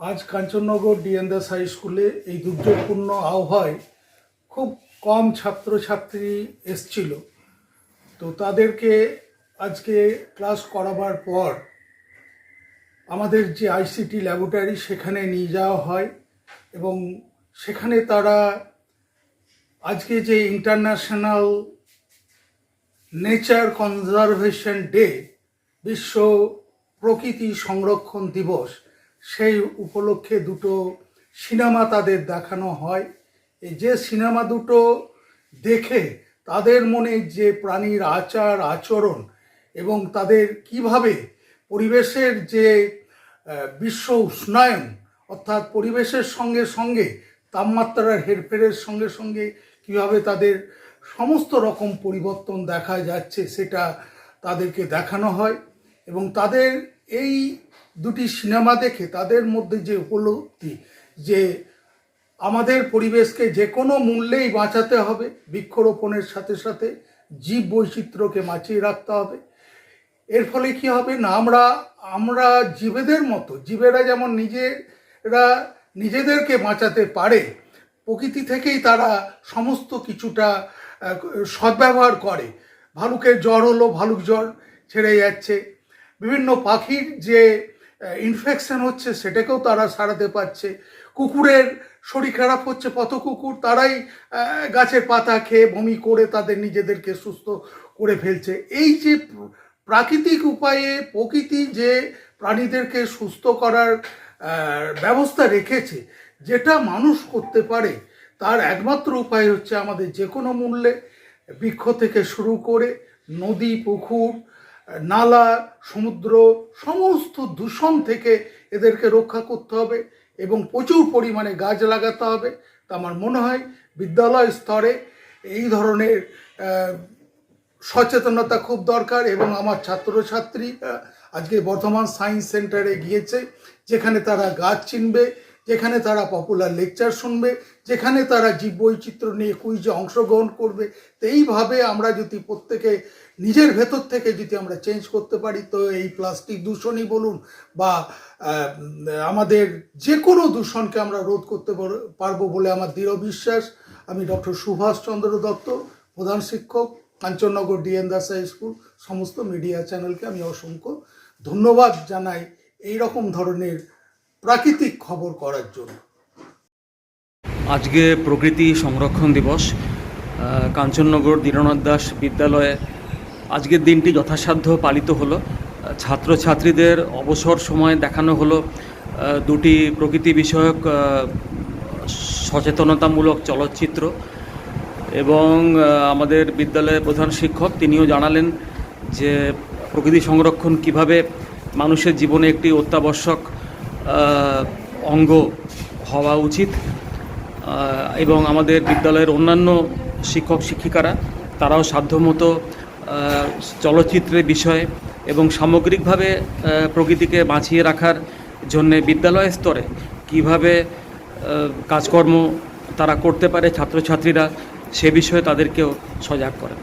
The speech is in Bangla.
আজ কাঞ্চননগর ডিএন দাস হাই স্কুলে এই দুর্যোগপূর্ণ আবহাওয়ায় খুব কম ছাত্রছাত্রী এসছিল। তো তাদেরকে আজকে ক্লাস করাবার পর আমাদের যে আইসিটি ল্যাবরেটরি সেখানে নিয়ে যাওয়া হয় এবং সেখানে তারা আজকে যে ইন্টারন্যাশনাল নেচার কনজারভেশন ডে, বিশ্ব প্রকৃতি সংরক্ষণ দিবস, সেই উপলক্ষে দুটো সিনেমা তাদের দেখানো হয়। এই যে সিনেমা দুটো দেখে তাদের মনে যে প্রাণীর আচার আচরণ এবং তাদের কিভাবে পরিবেশের যে বিশ্ব উষ্ণায়ন অর্থাৎ পরিবেশের সঙ্গে সঙ্গে তাপমাত্রার হেরফেরের সঙ্গে সঙ্গে কিভাবে তাদের সমস্ত রকম পরিবর্তন দেখা যাচ্ছে সেটা তাদেরকে দেখানো হয় এবং তাদের এই দুটি সিনেমা দেখে তাদের মধ্যে যে উপলব্ধি যে আমাদের পরিবেশকে যে কোনো মূল্যেই বাঁচাতে হবে, বৃক্ষরোপণের সাথে সাথে জীব বৈচিত্র্যকে বাঁচিয়ে রাখতে হবে। এর ফলে কি হবে না, আমরা জীবেদের মতো, জীবেরা যেমন নিজেদেরকে বাঁচাতে পারে, প্রকৃতি থেকেই তারা সমস্ত কিছুটা সদ্ব্যবহার করে। ভালুকের জ্বর হলো, ভালুক জ্বর ছেড়ে যাচ্ছে। বিভিন্ন পাখির যে ইনফেকশন হচ্ছে সেটাকেও তারা সারাতে পারছে। কুকুরের শরীর খারাপ হচ্ছে, পথ কুকুর তারাই গাছের পাতা খেয়ে বমি করে তাদের নিজেদেরকে সুস্থ করে ফেলছে। এই যে প্রাকৃতিক উপায়ে প্রকৃতি যে প্রাণীদেরকে সুস্থ করার ব্যবস্থা রেখেছে, যেটা মানুষ করতে পারে, তার একমাত্র উপায় হচ্ছে আমাদের যে কোনো মূল্যে বৃক্ষ থেকে শুরু করে নদী, পুকুর, নালা, সমুদ্র, সমস্ত দূষণ থেকে এদেরকে রক্ষা করতে হবে এবং প্রচুর পরিমাণে গাছ লাগাতে হবে। তা আমার মনে হয় বিদ্যালয় স্তরে এই ধরনের সচেতনতা খুব দরকার এবং আমার ছাত্রছাত্রীরা আজকে বর্ধমান সায়েন্স সেন্টারে গিয়েছে, যেখানে তারা গাছ চিনবে, যেখানে তারা পপুলার লেকচার শুনবে, যেখানে তারা জীববৈচিত্র্য নিয়ে কুইজে অংশগ্রহণ করবে। তো এইভাবে আমরা যদি প্রত্যেকে নিজের ভেতর থেকে যদি আমরা চেঞ্জ করতে পারি, তো এই প্লাস্টিক দূষণই বলুন বা আমাদের যে কোনো দূষণকে আমরা রোধ করতে পারবো বলে আমার দৃঢ় বিশ্বাস। আমি ডক্টর সুভাষ চন্দ্র দত্ত, প্রধান শিক্ষক, Kanchannagar DN Das high school. সমস্ত মিডিয়া চ্যানেলকে আমি অসংখ্য ধন্যবাদ জানাই এই রকম ধরনের প্রাকৃতিক খবর করার জন্য। আজকে প্রকৃতি সংরক্ষণ দিবস, কাঞ্চননগর দীননাথ দাস বিদ্যালয়ে আজকের দিনটি যথাসাধ্য পালিত হলো। ছাত্রছাত্রীদের অবসর সময় দেখানো হলো দুটি প্রকৃতি বিষয়ক সচেতনতামূলক চলচ্চিত্র এবং আমাদের বিদ্যালয়ের প্রধান শিক্ষক তিনিও জানালেন যে প্রকৃতি সংরক্ষণ কিভাবে মানুষের জীবনে একটি অত্যাবশ্যক অঙ্গ হওয়া উচিত এবং আমাদের বিদ্যালয়ের অন্যান্য শিক্ষক শিক্ষিকারা তারাও সাধ্যমতো চলচ্চিত্রের বিষয়ে এবং সামগ্রিকভাবে প্রকৃতিকে বাঁচিয়ে রাখার জন্যে বিদ্যালয় স্তরে কিভাবে কাজকর্ম তারা করতে পারে ছাত্রছাত্রীরা, সে বিষয়ে তাদেরকেও সজাগ করেন।